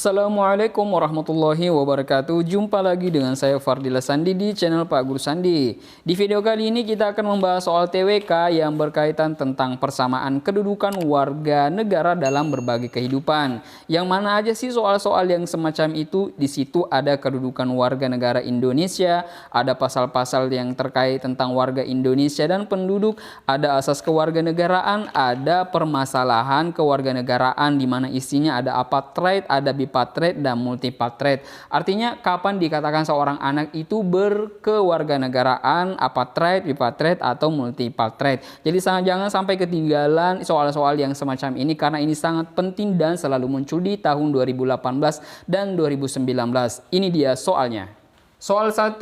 Assalamualaikum warahmatullahi wabarakatuh. Jumpa lagi dengan saya Fardila Sandi di channel Pak Guru Sandi. Di video kali ini kita akan membahas soal TWK yang berkaitan tentang persamaan kedudukan warga negara dalam berbagai kehidupan. Yang mana aja sih soal-soal yang semacam itu? Di situ ada kedudukan warga negara Indonesia, ada pasal-pasal yang terkait tentang warga Indonesia dan penduduk, ada asas kewarganegaraan, ada permasalahan kewarganegaraan di mana isinya ada apartheid, ada bipartite dan multipartite. Artinya kapan dikatakan seorang anak itu berkewarganegaraan, apartheid, bipartite atau multipartite. Jadi jangan sampai ketinggalan soal-soal yang semacam ini karena ini sangat penting dan selalu muncul di tahun 2018 dan 2019. Ini dia soalnya. Soal 1,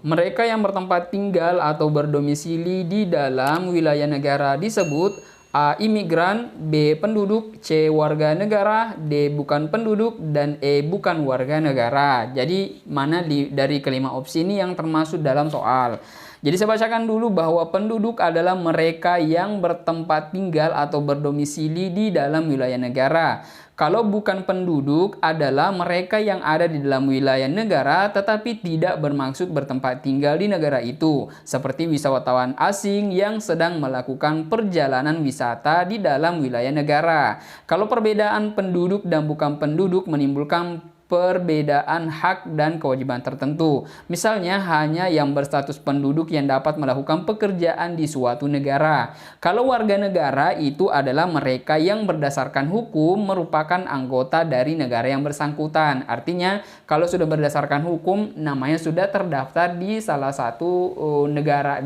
mereka yang bertempat tinggal atau berdomisili di dalam wilayah negara disebut A. Imigran, B. Penduduk, C. Warga negara, D. Bukan penduduk, dan E. Bukan warga negara. Jadi mana dari kelima opsi ini yang termasuk dalam soal? Jadi saya bacakan dulu bahwa penduduk adalah mereka yang bertempat tinggal atau berdomisili di dalam wilayah negara. Kalau bukan penduduk adalah mereka yang ada di dalam wilayah negara tetapi tidak bermaksud bertempat tinggal di negara itu. Seperti wisatawan asing yang sedang melakukan perjalanan wisata di dalam wilayah negara. Kalau perbedaan penduduk dan bukan penduduk menimbulkan perbedaan hak dan kewajiban tertentu. Misalnya hanya yang berstatus penduduk yang dapat melakukan pekerjaan di suatu negara. Kalau warga negara itu adalah mereka yang berdasarkan hukum merupakan anggota dari negara yang bersangkutan. Artinya kalau sudah berdasarkan hukum namanya sudah terdaftar di salah satu negara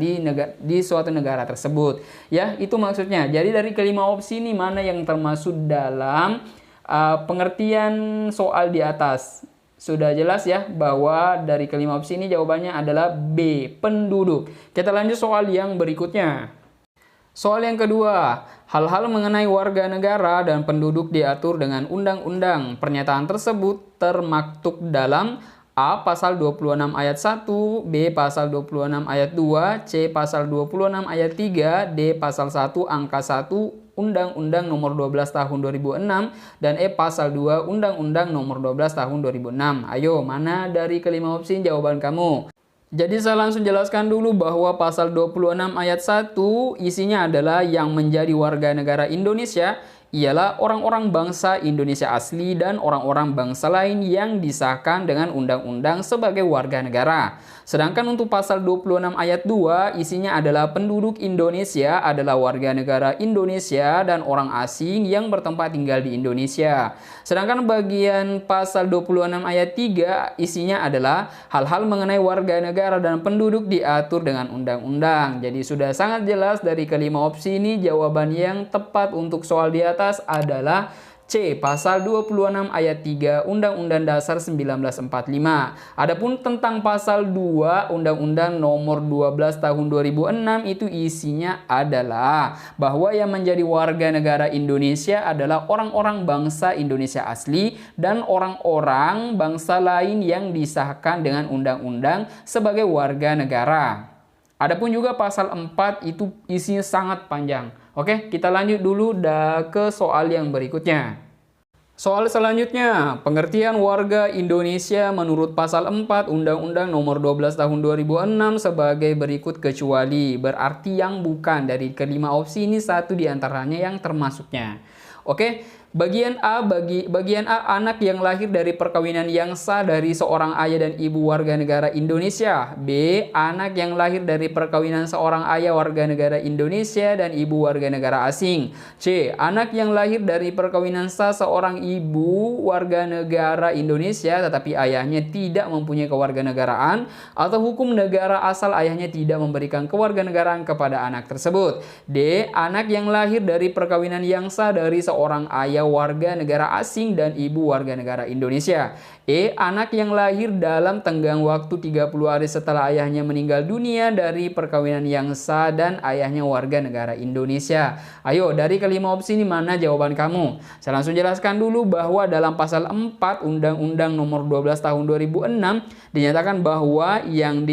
di suatu negara tersebut. Ya, itu maksudnya. Jadi dari kelima opsi ini mana yang termasuk dalam pengertian soal di atas? Sudah jelas ya bahwa dari kelima opsi ini jawabannya adalah B, penduduk. Kita lanjut soal yang berikutnya. Soal yang kedua, hal-hal mengenai warga negara dan penduduk diatur dengan undang-undang. Pernyataan tersebut termaktub dalam A. Pasal 26 ayat 1, B. Pasal 26 ayat 2, C. Pasal 26 ayat 3, D. Pasal 1 angka 1 Undang-Undang nomor 12 tahun 2006 dan E. Pasal 2 Undang-Undang nomor 12 tahun 2006. Ayo, mana dari kelima opsi jawaban kamu? Jadi saya langsung jelaskan dulu bahwa pasal 26 ayat 1 isinya adalah yang menjadi warga negara Indonesia ialah orang-orang bangsa Indonesia asli dan orang-orang bangsa lain yang disahkan dengan undang-undang sebagai warga negara. Sedangkan untuk pasal 26 ayat 2 isinya adalah penduduk Indonesia adalah warga negara Indonesia dan orang asing yang bertempat tinggal di Indonesia. Sedangkan bagian pasal 26 ayat 3 isinya adalah hal-hal mengenai warga negara dan penduduk diatur dengan undang-undang. Jadi sudah sangat jelas dari kelima opsi ini jawaban yang tepat untuk soal di atas adalah C. Pasal 26 ayat 3 Undang-Undang Dasar 1945. Adapun tentang pasal 2 Undang-Undang nomor 12 tahun 2006 itu isinya adalah bahwa yang menjadi warga negara Indonesia adalah orang-orang bangsa Indonesia asli dan orang-orang bangsa lain yang disahkan dengan undang-undang sebagai warga negara. Adapun juga pasal 4 itu isinya sangat panjang. Oke, kita lanjut dulu ke soal yang berikutnya. Soal selanjutnya, pengertian warga Indonesia menurut pasal 4 Undang-Undang nomor 12 tahun 2006 sebagai berikut kecuali. Berarti yang bukan dari kelima opsi ini satu diantaranya yang termasuknya. Oke. Bagian A, anak yang lahir dari perkawinan yang sah dari seorang ayah dan ibu warga negara Indonesia. B, anak yang lahir dari perkawinan seorang ayah warga negara Indonesia dan ibu warga negara asing. C, anak yang lahir dari perkawinan sah seorang ibu warga negara Indonesia tetapi ayahnya tidak mempunyai kewarganegaraan atau hukum negara asal ayahnya tidak memberikan kewarganegaraan kepada anak tersebut. D, anak yang lahir dari perkawinan yang sah dari seorang ayah warga negara asing dan ibu warga negara Indonesia. E, anak yang lahir dalam tenggang waktu 30 hari setelah ayahnya meninggal dunia dari perkawinan yang sah dan ayahnya warga negara Indonesia. Ayo, dari kelima opsi ini mana jawaban kamu? Saya langsung jelaskan dulu bahwa dalam pasal 4 Undang-Undang nomor 12 tahun 2006 dinyatakan bahwa yang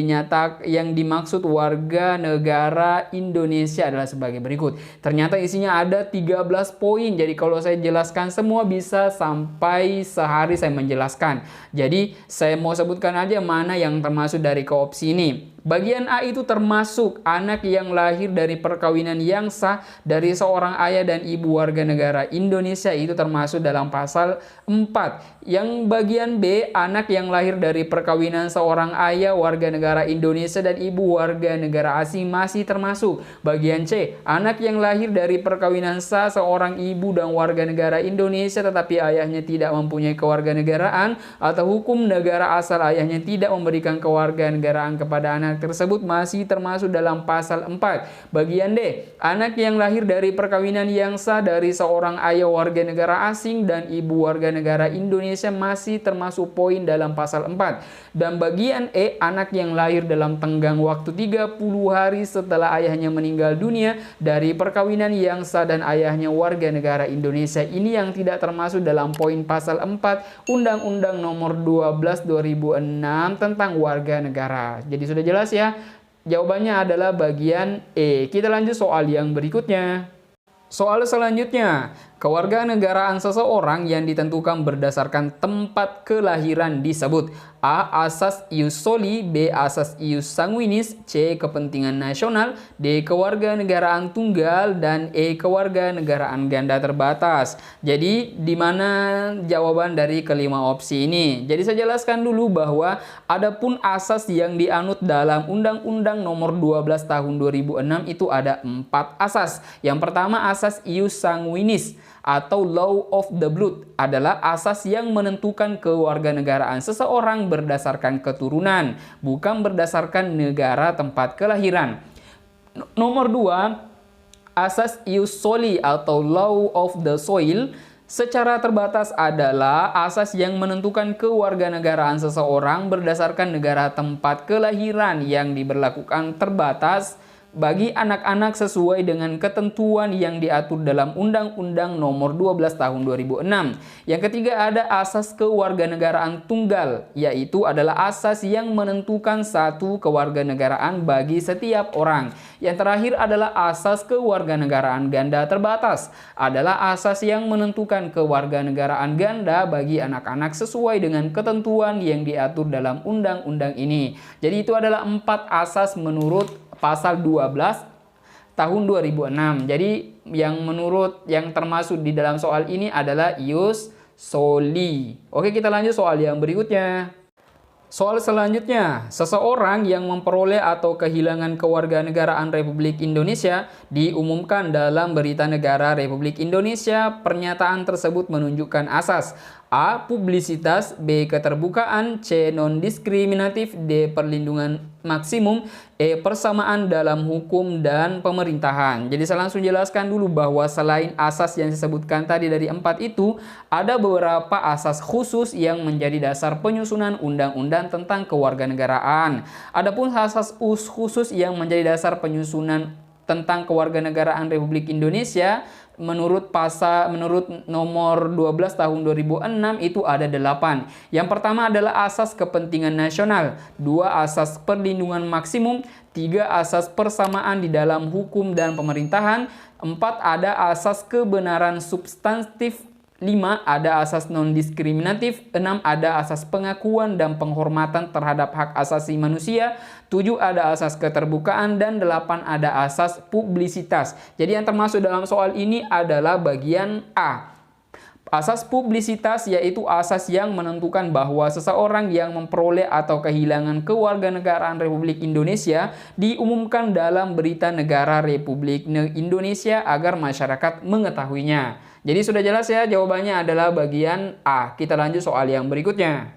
dimaksud warga negara Indonesia adalah sebagai berikut. Ternyata isinya ada 13 poin. Jadi kalau saya jelaskan menjelaskan semua bisa sampai sehari saya menjelaskan. Jadi saya mau sebutkan aja mana yang termasuk dari ke opsi ini. Bagian A itu termasuk anak yang lahir dari perkawinan yang sah dari seorang ayah dan ibu warga negara Indonesia, itu termasuk dalam pasal 4. Yang bagian B, anak yang lahir dari perkawinan seorang ayah warga negara Indonesia dan ibu warga negara asing masih termasuk. Bagian C, anak yang lahir dari perkawinan sah seorang ibu dan warga negara Indonesia tetapi ayahnya tidak mempunyai kewarganegaraan atau hukum negara asal ayahnya tidak memberikan kewarganegaraan kepada anak tersebut masih termasuk dalam pasal 4. Bagian D, anak yang lahir dari perkawinan yang sah dari seorang ayah warga negara asing dan ibu warga negara Indonesia masih termasuk poin dalam pasal 4. Dan bagian E, anak yang lahir dalam tenggang waktu 30 hari setelah ayahnya meninggal dunia dari perkawinan yang sah dan ayahnya warga negara Indonesia, ini yang tidak termasuk dalam poin pasal 4 Undang-Undang Nomor 12 2006 tentang warga negara. Jadi sudah jelas ya, jawabannya adalah bagian E. Kita lanjut soal yang berikutnya. Soal selanjutnya, kewarganegaraan seseorang yang ditentukan berdasarkan tempat kelahiran disebut A. Asas ius soli, B. Asas ius sanguinis, C. Kepentingan nasional, D. Kewarganegaraan tunggal, dan E. Kewarganegaraan ganda terbatas. Jadi di mana jawaban dari kelima opsi ini? Jadi saya jelaskan dulu bahwa adapun asas yang dianut dalam Undang-Undang Nomor 12 Tahun 2006 itu ada 4 asas. Yang pertama asas ius sanguinis atau law of the blood adalah asas yang menentukan kewarganegaraan seseorang berdasarkan keturunan, bukan berdasarkan negara tempat kelahiran. Nomor 2, asas ius soli atau law of the soil secara terbatas adalah asas yang menentukan kewarganegaraan seseorang berdasarkan negara tempat kelahiran yang diberlakukan terbatas bagi anak-anak sesuai dengan ketentuan yang diatur dalam Undang-Undang Nomor 12 Tahun 2006. Yang ketiga ada asas kewarganegaraan tunggal, yaitu adalah asas yang menentukan satu kewarganegaraan bagi setiap orang. Yang terakhir adalah asas kewarganegaraan ganda terbatas, adalah asas yang menentukan kewarganegaraan ganda bagi anak-anak sesuai dengan ketentuan yang diatur dalam undang-undang ini. Jadi itu adalah 4 asas menurut pasal 12 tahun 2006. Jadi yang termasuk di dalam soal ini adalah ius soli. Oke, kita lanjut soal yang berikutnya. Soal selanjutnya, seseorang yang memperoleh atau kehilangan kewarganegaraan Republik Indonesia diumumkan dalam Berita Negara Republik Indonesia. Pernyataan tersebut menunjukkan asas A. Publisitas, B. Keterbukaan, C. Non-diskriminatif, D. Perlindungan maksimum, E. Persamaan dalam hukum dan pemerintahan. Jadi saya langsung jelaskan dulu bahwa selain asas yang disebutkan tadi dari 4 itu, ada beberapa asas khusus yang menjadi dasar penyusunan undang-undang tentang kewarganegaraan. Adapun asas khusus yang menjadi dasar penyusunan tentang kewarganegaraan Republik Indonesia menurut nomor 12 tahun 2006 itu ada 8. Yang pertama adalah asas kepentingan nasional, 2 asas perlindungan maksimum, 3 asas persamaan di dalam hukum dan pemerintahan, 4 ada asas kebenaran substantif, 5 ada asas non-diskriminatif, 6 ada asas pengakuan dan penghormatan terhadap hak asasi manusia, 7 ada asas keterbukaan, dan 8 ada asas publisitas. Jadi yang termasuk dalam soal ini adalah bagian A. Asas publisitas yaitu asas yang menentukan bahwa seseorang yang memperoleh atau kehilangan kewarganegaraan Republik Indonesia diumumkan dalam Berita Negara Republik Indonesia agar masyarakat mengetahuinya. Jadi sudah jelas ya, jawabannya adalah bagian A. Kita lanjut soal yang berikutnya.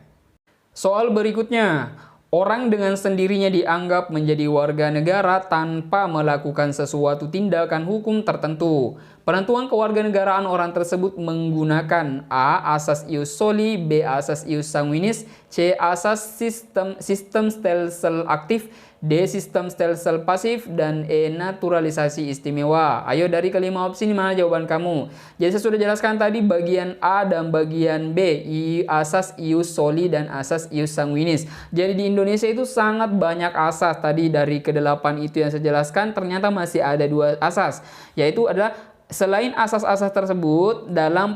Soal berikutnya, orang dengan sendirinya dianggap menjadi warga negara tanpa melakukan sesuatu tindakan hukum tertentu. Penentuan kewarganegaraan orang tersebut menggunakan A. Asas ius soli, B. Asas ius sanguinis, C. Asas sistem stelsel aktif, D. Sistem stelsel pasif, dan E. Naturalisasi istimewa. Ayo dari kelima opsi ini mana jawaban kamu? Jadi saya sudah jelaskan tadi bagian A dan bagian B, asas ius soli dan asas ius sanguinis. Jadi di Indonesia itu sangat banyak asas. Tadi dari ke-8 itu yang saya jelaskan ternyata masih ada 2 asas, yaitu adalah Selain asas-asas tersebut, dalam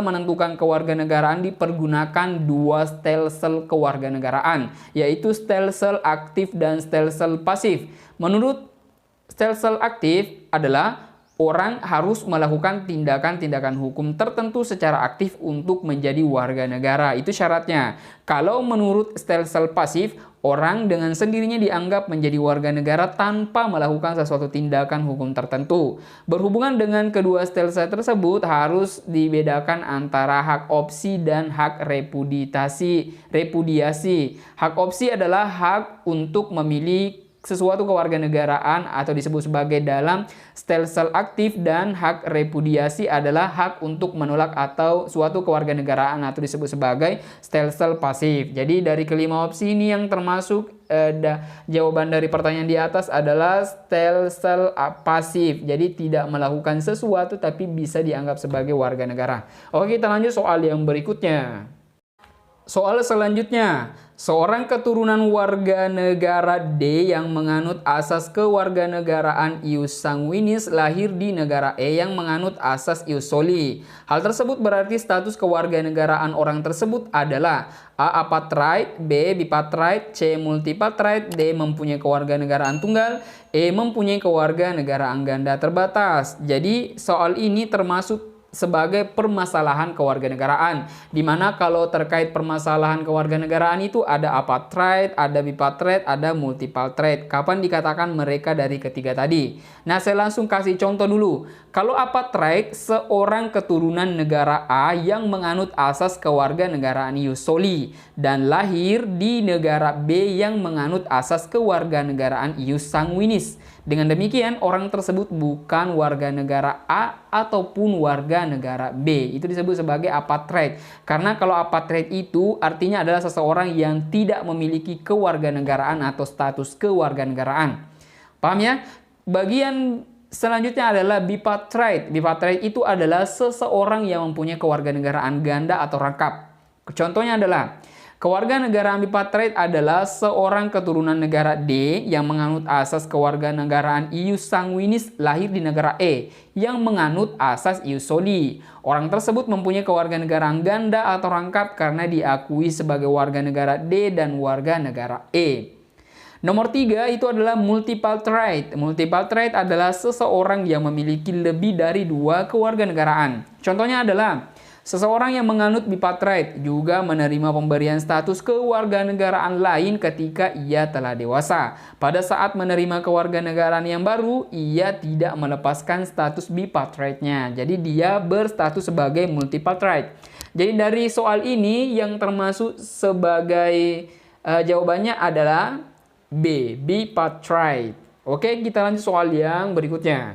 menentukan kewarganegaraan dipergunakan dua stelsel kewarganegaraan, yaitu stelsel aktif dan stelsel pasif. Menurut stelsel aktif adalah orang harus melakukan tindakan-tindakan hukum tertentu secara aktif untuk menjadi warga negara. Itu syaratnya. Kalau menurut stelsel pasif, orang dengan sendirinya dianggap menjadi warga negara tanpa melakukan sesuatu tindakan hukum tertentu. Berhubungan dengan kedua stelsel tersebut harus dibedakan antara hak opsi dan hak repudiasi. Hak opsi adalah hak untuk memilih sesuatu kewarganegaraan atau disebut sebagai dalam stelsel aktif, dan hak repudiasi adalah hak untuk menolak atau suatu kewarganegaraan atau disebut sebagai stelsel pasif. Jadi dari kelima opsi ini yang termasuk jawaban dari pertanyaan di atas adalah stelsel pasif. Jadi tidak melakukan sesuatu tapi bisa dianggap sebagai warga negara. Oke, kita lanjut soal yang berikutnya. Soal selanjutnya, seorang keturunan warga negara D yang menganut asas kewarganegaraan ius sanguinis lahir di negara E yang menganut asas ius soli. Hal tersebut berarti status kewarganegaraan orang tersebut adalah A. Apatride, B. Bipatride, C. Multipatride, D. Mempunyai kewarganegaraan tunggal, E. Mempunyai kewarganegaraan ganda terbatas. Jadi soal ini termasuk sebagai permasalahan kewarganegaraan, dimana kalau terkait permasalahan kewarganegaraan itu ada apatride, ada bipatride, ada multipatride. Kapan dikatakan mereka dari ketiga tadi? Nah, saya langsung kasih contoh dulu. Kalau apatride, seorang keturunan negara A yang menganut asas kewarganegaraan ius soli dan lahir di negara B yang menganut asas kewarganegaraan ius sanguinis. Dengan demikian, orang tersebut bukan warga negara A ataupun warga negara B. Itu disebut sebagai apatride. Karena kalau apatride itu artinya adalah seseorang yang tidak memiliki kewarganegaraan atau status kewarganegaraan. Paham ya? Bagian selanjutnya adalah bipatride. Bipatride itu adalah seseorang yang mempunyai kewarganegaraan ganda atau rangkap. Contohnya adalah kewarganegaraan bipatride adalah seorang keturunan negara D yang menganut asas kewarganegaraan ius sanguinis lahir di negara E yang menganut asas ius soli. Orang tersebut mempunyai kewarganegaraan ganda atau rangkap karena diakui sebagai warga negara D dan warga negara E. Nomor 3 itu adalah multipatride. Multipatride adalah seseorang yang memiliki lebih dari dua kewarganegaraan. Contohnya adalah seseorang yang menganut bipatride juga menerima pemberian status kewarganegaraan lain ketika ia telah dewasa. Pada saat menerima kewarganegaraan yang baru, ia tidak melepaskan status bipatride-nya. Jadi dia berstatus sebagai multipatride. Jadi dari soal ini yang termasuk sebagai jawabannya adalah B, bipatride. Oke, kita lanjut soal yang berikutnya.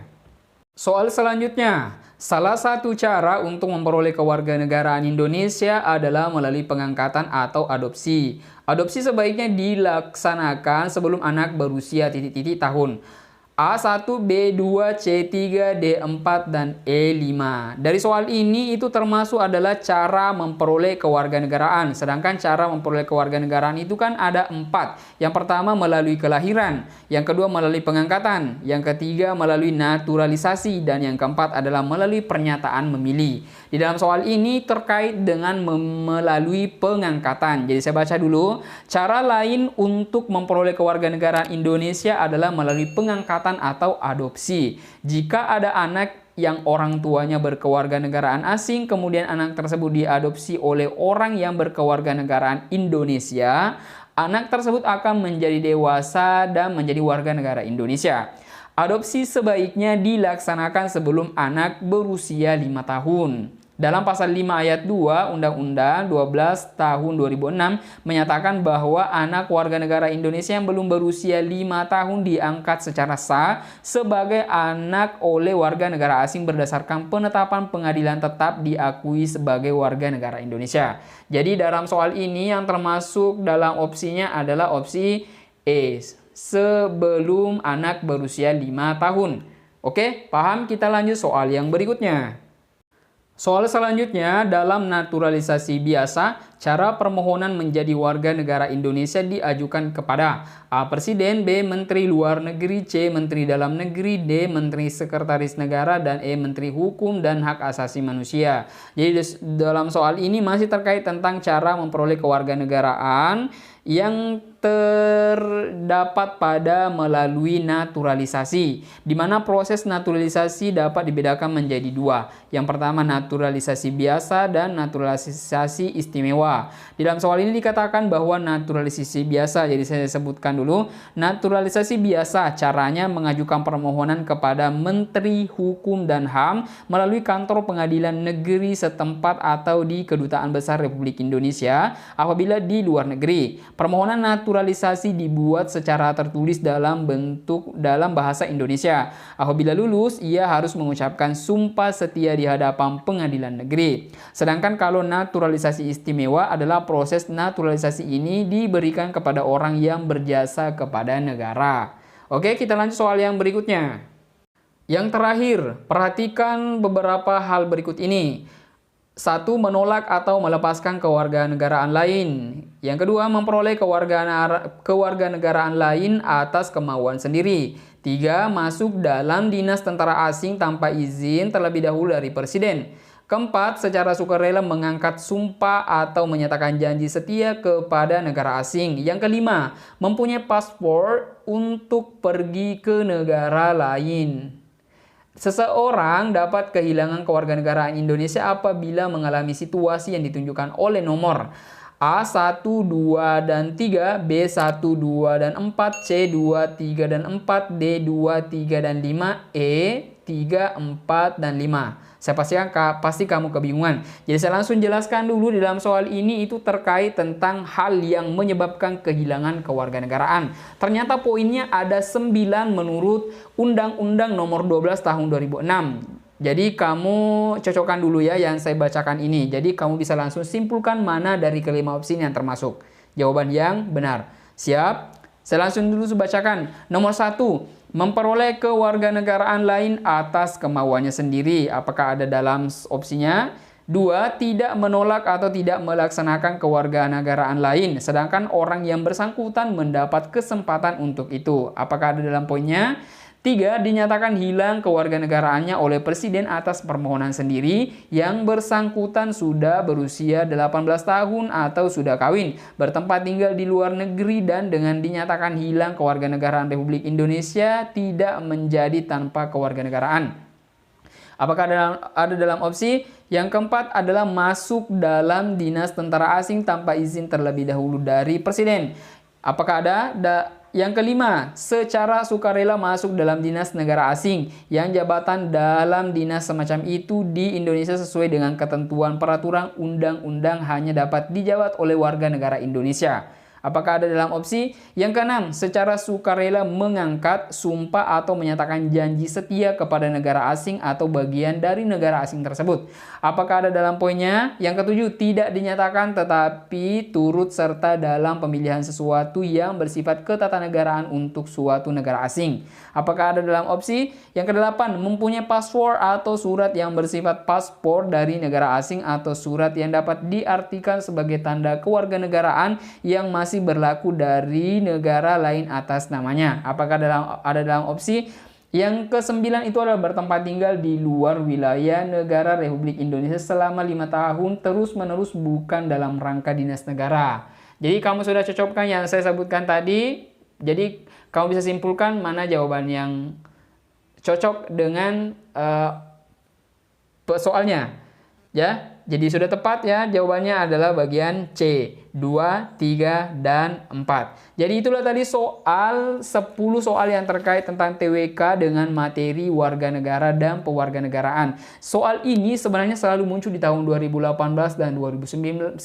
Soal selanjutnya, salah satu cara untuk memperoleh kewarganegaraan Indonesia adalah melalui pengangkatan atau adopsi. Adopsi sebaiknya dilaksanakan sebelum anak berusia titik-titik tahun. A1, B2, C3, D4, dan E5. Dari soal ini itu termasuk adalah cara memperoleh kewarganegaraan. Sedangkan cara memperoleh kewarganegaraan itu kan ada 4. Yang pertama melalui kelahiran, yang kedua melalui pengangkatan, yang ketiga melalui naturalisasi, dan yang keempat adalah melalui pernyataan memilih. Di dalam soal ini terkait dengan melalui pengangkatan. Jadi saya baca dulu. Cara lain untuk memperoleh kewarganegaraan Indonesia adalah melalui pengangkatan atau adopsi. Jika ada anak yang orang tuanya berkewarganegaraan asing, kemudian anak tersebut diadopsi oleh orang yang berkewarganegaraan Indonesia, anak tersebut akan menjadi dewasa dan menjadi warga negara Indonesia. Adopsi sebaiknya dilaksanakan sebelum anak berusia 5 tahun. Dalam pasal 5 ayat 2 Undang-Undang 12 tahun 2006 menyatakan bahwa anak warga negara Indonesia yang belum berusia 5 tahun diangkat secara sah sebagai anak oleh warga negara asing berdasarkan penetapan pengadilan tetap diakui sebagai warga negara Indonesia. Jadi dalam soal ini yang termasuk dalam opsinya adalah opsi E, sebelum anak berusia 5 tahun. Oke, paham? Kita lanjut soal yang berikutnya. Soal selanjutnya, dalam naturalisasi biasa, cara permohonan menjadi warga negara Indonesia diajukan kepada A. Presiden, B. Menteri Luar Negeri, C. Menteri Dalam Negeri, D. Menteri Sekretaris Negara, dan E. Menteri Hukum dan Hak Asasi Manusia. Jadi dalam soal ini masih terkait tentang cara memperoleh kewarganegaraan yang terdapat pada melalui naturalisasi, di mana proses naturalisasi dapat dibedakan menjadi dua. Yang pertama naturalisasi biasa dan naturalisasi istimewa. Di dalam soal ini dikatakan bahwa naturalisasi biasa, jadi saya sebutkan dulu. Naturalisasi biasa caranya mengajukan permohonan kepada Menteri Hukum dan HAM melalui kantor pengadilan negeri setempat atau di Kedutaan Besar Republik Indonesia apabila di luar negeri. Permohonan naturalisasi dibuat secara tertulis dalam bahasa Indonesia. Apabila lulus, ia harus mengucapkan sumpah setia di hadapan pengadilan negeri. Sedangkan kalau naturalisasi istimewa adalah proses naturalisasi ini diberikan kepada orang yang berjasa kepada negara. Oke, kita lanjut soal yang berikutnya. Yang terakhir, perhatikan beberapa hal berikut ini. 1. Menolak atau melepaskan kewarganegaraan lain. Yang kedua, memperoleh kewarganegaraan lain atas kemauan sendiri. 3. Masuk dalam dinas tentara asing tanpa izin terlebih dahulu dari presiden. Keempat, secara sukarela mengangkat sumpah atau menyatakan janji setia kepada negara asing. Yang kelima, mempunyai paspor untuk pergi ke negara lain. Seseorang dapat kehilangan kewarganegaraan Indonesia apabila mengalami situasi yang ditunjukkan oleh nomor A 1, 2, dan 3, B 1, 2, dan 4, C 2, 3, dan 4, D 2, 3, dan 5, E 3, 4, dan 5. Saya pasti kamu kebingungan. Jadi saya langsung jelaskan dulu di dalam soal ini itu terkait tentang hal yang menyebabkan kehilangan kewarganegaraan. Ternyata poinnya ada 9 menurut Undang-Undang Nomor 12 Tahun 2006. Jadi kamu cocokkan dulu ya yang saya bacakan ini. Jadi kamu bisa langsung simpulkan mana dari kelima opsi yang termasuk jawaban yang benar. Siap? Saya langsung dulu bacakan. Nomor 1. Memperoleh kewarganegaraan lain atas kemauannya sendiri. Apakah ada dalam opsinya? 2. Tidak menolak atau tidak melaksanakan kewarganegaraan lain, sedangkan orang yang bersangkutan mendapat kesempatan untuk itu. Apakah ada dalam poinnya? 3. Dinyatakan hilang kewarganegaraannya oleh presiden atas permohonan sendiri, yang bersangkutan sudah berusia 18 tahun atau sudah kawin, bertempat tinggal di luar negeri, dan dengan dinyatakan hilang kewarganegaraan Republik Indonesia tidak menjadi tanpa kewarganegaraan. Apakah ada dalam opsi? Yang keempat adalah masuk dalam dinas tentara asing tanpa izin terlebih dahulu dari presiden. Apakah ada? Yang kelima, secara sukarela masuk dalam dinas negara asing yang jabatan dalam dinas semacam itu di Indonesia sesuai dengan ketentuan peraturan undang-undang hanya dapat dijabat oleh warga negara Indonesia. Apakah ada dalam opsi? Yang keenam, secara sukarela mengangkat sumpah atau menyatakan janji setia kepada negara asing atau bagian dari negara asing tersebut. Apakah ada dalam poinnya? Yang ketujuh, tidak dinyatakan tetapi turut serta dalam pemilihan sesuatu yang bersifat ketatanegaraan untuk suatu negara asing. Apakah ada dalam opsi? Yang kedelapan, mempunyai paspor atau surat yang bersifat paspor dari negara asing atau surat yang dapat diartikan sebagai tanda kewarganegaraan yang masih berlaku dari negara lain atas namanya. Apakah ada dalam opsi? Yang kesembilan itu adalah bertempat tinggal di luar wilayah negara Republik Indonesia selama 5 tahun terus-menerus bukan dalam rangka dinas negara. Jadi kamu sudah cocokkan yang saya sebutkan tadi. Jadi kamu bisa simpulkan mana jawaban yang cocok dengan soalnya. Ya, jadi sudah tepat ya, jawabannya adalah bagian C, 2, 3, dan 4. Jadi itulah tadi 10 soal yang terkait tentang TWK dengan materi warga negara dan pewarganegaraan. Soal ini sebenarnya selalu muncul di tahun 2018 dan 2019.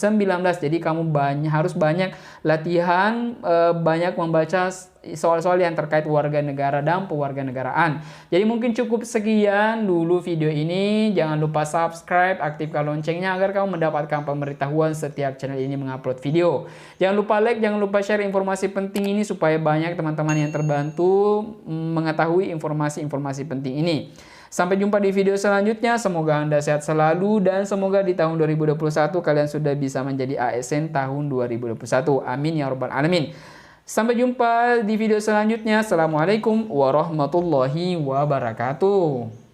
Jadi kamu harus banyak latihan, banyak membaca soal-soal yang terkait warga negara dan pewarganegaraan. Jadi mungkin cukup sekian dulu video ini. Jangan lupa subscribe, aktifkan loncengnya agar kamu mendapatkan pemberitahuan setiap channel ini mengupload video. Jangan lupa like, jangan lupa share informasi penting ini supaya banyak teman-teman yang terbantu mengetahui informasi-informasi penting ini. Sampai jumpa di video selanjutnya. Semoga Anda sehat selalu dan semoga di tahun 2021 kalian sudah bisa menjadi ASN tahun 2021. Amin ya rabbal alamin. Sampai jumpa di video selanjutnya. Assalamualaikum warahmatullahi wabarakatuh.